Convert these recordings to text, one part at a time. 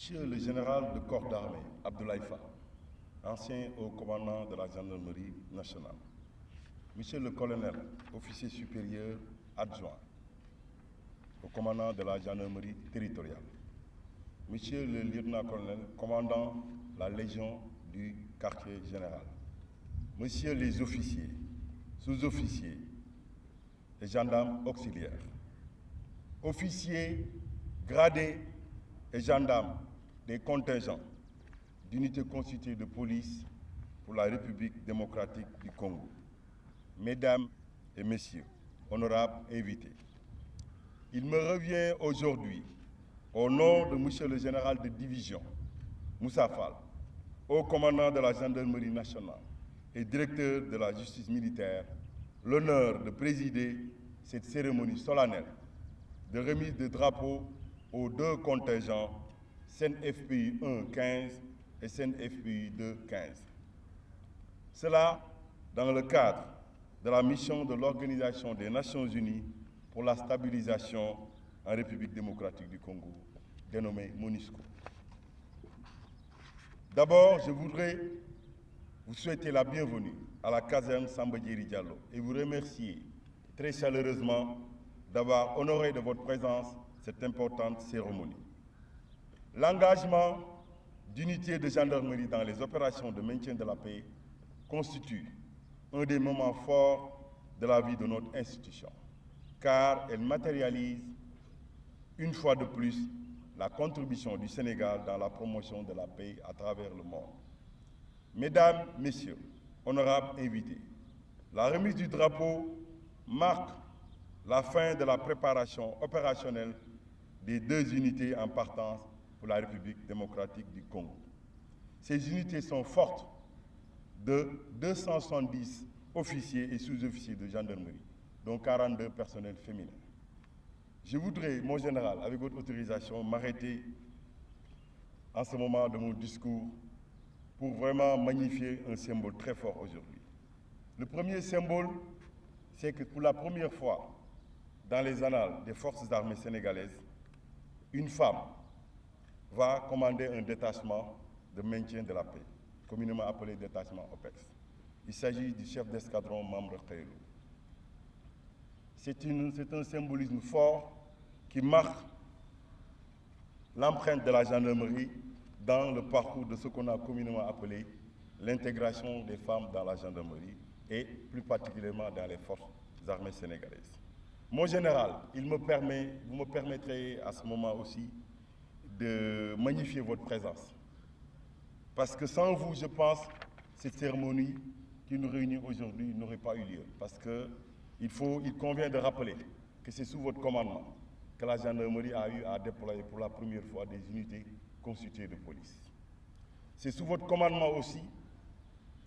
Monsieur le général de corps d'armée, Abdoulaye Fall, ancien haut commandant de la gendarmerie nationale. Monsieur le colonel, officier supérieur adjoint au commandant de la gendarmerie territoriale. Monsieur le lieutenant-colonel, commandant la Légion du quartier général. Monsieur les officiers, sous-officiers et gendarmes auxiliaires. Officiers gradés et gendarmes des contingents d'unités constituées de police pour la République démocratique du Congo. Mesdames et messieurs, honorables invités, il me revient aujourd'hui, au nom de Monsieur le général de division, Moussa Fall, haut commandant de la gendarmerie nationale et directeur de la justice militaire, l'honneur de présider cette cérémonie solennelle de remise de drapeaux aux deux contingents CNFPI 1-15 et CNFPI 2-15. Cela dans le cadre de la mission de l'Organisation des Nations Unies pour la stabilisation en République démocratique du Congo, dénommée MONUSCO. D'abord, je voudrais vous souhaiter la bienvenue à la caserne Samba Diéry Diallo et vous remercier très chaleureusement d'avoir honoré de votre présence cette importante cérémonie. L'engagement d'unités de gendarmerie dans les opérations de maintien de la paix constitue un des moments forts de la vie de notre institution, car elle matérialise une fois de plus la contribution du Sénégal dans la promotion de la paix à travers le monde. Mesdames, Messieurs, honorables invités, la remise du drapeau marque la fin de la préparation opérationnelle des deux unités en partance pour la République démocratique du Congo. Ces unités sont fortes de 270 officiers et sous-officiers de gendarmerie, dont 42 personnels féminins. Je voudrais, mon général, avec votre autorisation, m'arrêter en ce moment de mon discours pour vraiment magnifier un symbole très fort aujourd'hui. Le premier symbole, c'est que pour la première fois dans les annales des forces armées sénégalaises, une femme va commander un détachement de maintien de la paix, communément appelé détachement OPEX. Il s'agit du chef d'escadron Mamre Khaylou. C'est un symbolisme fort qui marque l'empreinte de la gendarmerie dans le parcours de ce qu'on a communément appelé l'intégration des femmes dans la gendarmerie et plus particulièrement dans les forces armées sénégalaises. Mon général, vous me permettrez à ce moment aussi de magnifier votre présence. Parce que sans vous, je pense, cette cérémonie qui nous réunit aujourd'hui n'aurait pas eu lieu. Parce qu'il convient de rappeler que c'est sous votre commandement que la gendarmerie a eu à déployer pour la première fois des unités constituées de police. C'est sous votre commandement aussi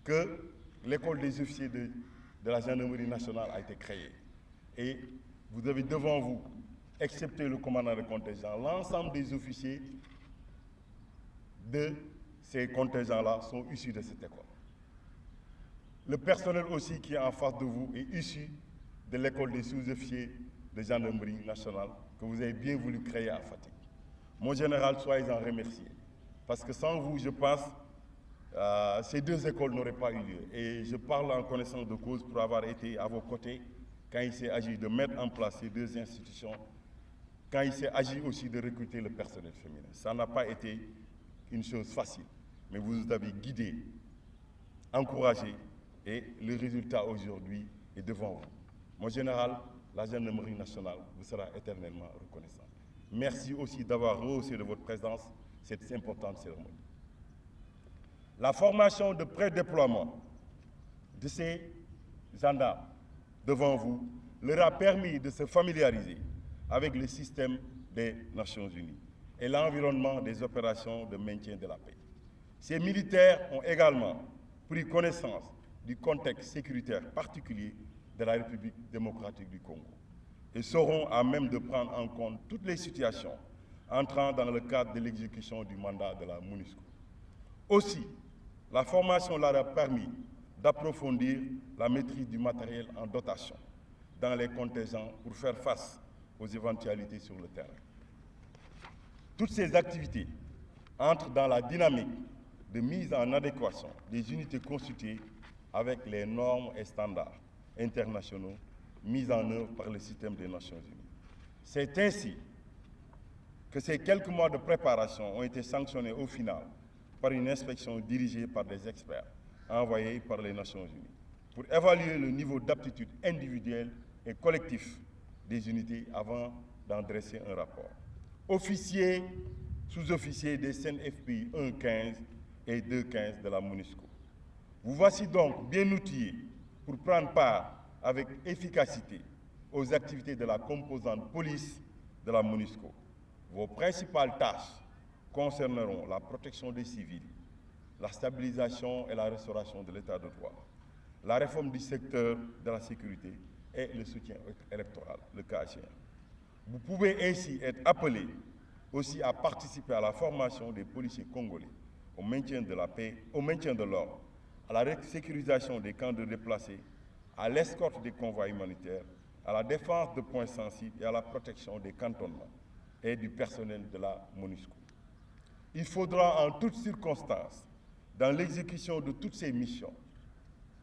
que l'école des officiers de la gendarmerie nationale a été créée. Et vous avez devant vous, excepté le commandant de contingent, l'ensemble des officiers de ces contingents-là sont issus de cette école. Le personnel aussi qui est en face de vous est issu de l'école des sous-officiers de gendarmerie nationale que vous avez bien voulu créer à Fatick. Mon général, soyez-en remercié. Parce que sans vous, je pense, ces deux écoles n'auraient pas eu lieu. Et je parle en connaissance de cause pour avoir été à vos côtés quand il s'est agi de mettre en place ces deux institutions, quand il s'est agi aussi de recruter le personnel féminin. Ça n'a pas été une chose facile, mais vous nous avez guidés, encouragés, et le résultat aujourd'hui est devant vous. Mon général, la gendarmerie nationale vous sera éternellement reconnaissante. Merci aussi d'avoir rehaussé de votre présence cette importante cérémonie. La formation de pré-déploiement de ces gendarmes devant vous leur a permis de se familiariser avec le système des Nations Unies et l'environnement des opérations de maintien de la paix. Ces militaires ont également pris connaissance du contexte sécuritaire particulier de la République démocratique du Congo et seront à même de prendre en compte toutes les situations entrant dans le cadre de l'exécution du mandat de la MONUSCO. Aussi, la formation leur a permis d'approfondir la maîtrise du matériel en dotation dans les contingents pour faire face aux éventualités sur le terrain. Toutes ces activités entre dans la dynamique de mise en adéquation des unités constituées avec les normes et standards internationaux mis en œuvre par le système des Nations Unies. C'est ainsi que ces quelques mois de préparation ont été sanctionnés au final par une inspection dirigée par des experts envoyés par les Nations Unies pour évaluer le niveau d'aptitude individuelle et collectif des unités avant d'en dresser un rapport. Officiers, sous-officiers des CNFPI 1-15 et 2-15 de la MONUSCO. Vous voici donc bien outillés pour prendre part avec efficacité aux activités de la composante police de la MONUSCO. Vos principales tâches concerneront la protection des civils, la stabilisation et la restauration de l'état de droit, la réforme du secteur de la sécurité et le soutien électoral, le cas échéant. Vous pouvez ainsi être appelés aussi à participer à la formation des policiers congolais, au maintien de la paix, au maintien de l'ordre, à la sécurisation des camps de déplacés, à l'escorte des convois humanitaires, à la défense de points sensibles et à la protection des cantonnements et du personnel de la MONUSCO. Il faudra en toutes circonstances, dans l'exécution de toutes ces missions,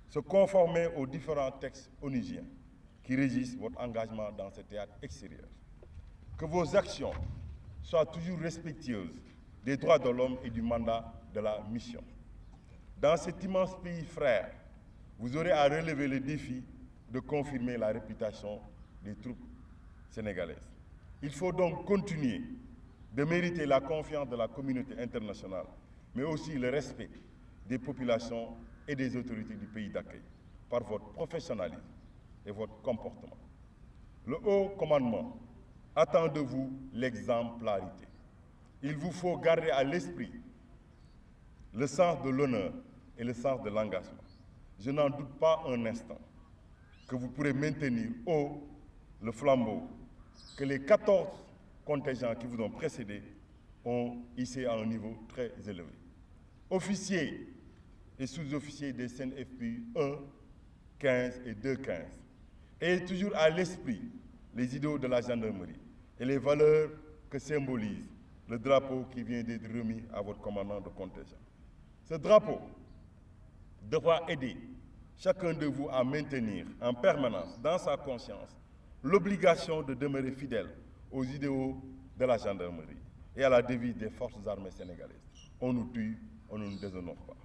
se conformer aux différents textes onusiens qui régissent votre engagement dans ce théâtre extérieur. Que vos actions soient toujours respectueuses des droits de l'homme et du mandat de la mission. Dans cet immense pays frère, vous aurez à relever le défi de confirmer la réputation des troupes sénégalaises. Il faut donc continuer de mériter la confiance de la communauté internationale, mais aussi le respect des populations et des autorités du pays d'accueil par votre professionnalisme et votre comportement. Le haut commandement attend de vous l'exemplarité. Il vous faut garder à l'esprit le sens de l'honneur et le sens de l'engagement. Je n'en doute pas un instant que vous pourrez maintenir haut le flambeau que les 14 contingents qui vous ont précédés ont hissé à un niveau très élevé. Officiers et sous-officiers des CNFPI 1, 15 et 2-15, ayez toujours à l'esprit les idéaux de la gendarmerie et les valeurs que symbolise le drapeau qui vient d'être remis à votre commandant de contingent. Ce drapeau devra aider chacun de vous à maintenir en permanence dans sa conscience l'obligation de demeurer fidèle aux idéaux de la gendarmerie et à la devise des forces armées sénégalaises. On nous tue, on ne nous déshonore pas.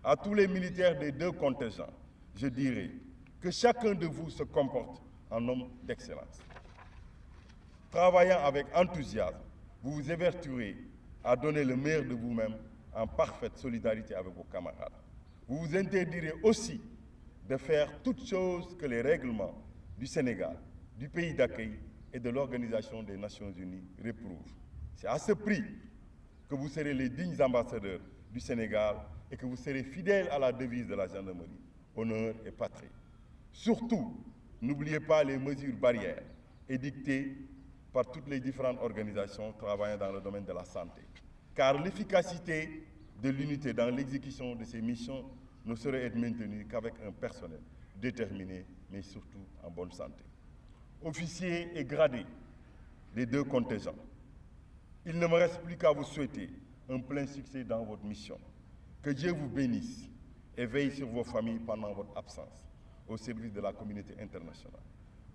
À tous les militaires des deux contingents, je dirais que chacun de vous se comporte en homme d'excellence. Travaillant avec enthousiasme, vous vous évertuerez à donner le meilleur de vous-même en parfaite solidarité avec vos camarades. Vous vous interdirez aussi de faire toutes choses que les règlements du Sénégal, du pays d'accueil et de l'Organisation des Nations Unies réprouvent. C'est à ce prix que vous serez les dignes ambassadeurs du Sénégal et que vous serez fidèles à la devise de la gendarmerie, honneur et patrie. Surtout, n'oubliez pas les mesures barrières édictées par toutes les différentes organisations travaillant dans le domaine de la santé. Car l'efficacité de l'unité dans l'exécution de ces missions ne saurait être maintenue qu'avec un personnel déterminé, mais surtout en bonne santé. Officiers et gradés des deux contingents, il ne me reste plus qu'à vous souhaiter un plein succès dans votre mission. Que Dieu vous bénisse et veille sur vos familles pendant votre absence au service de la communauté internationale.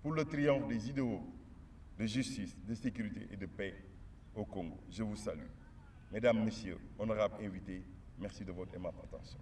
Pour le triomphe des idéaux de justice, de sécurité et de paix au Congo, je vous salue. Mesdames, Messieurs, honorables invités, merci de votre aimable attention.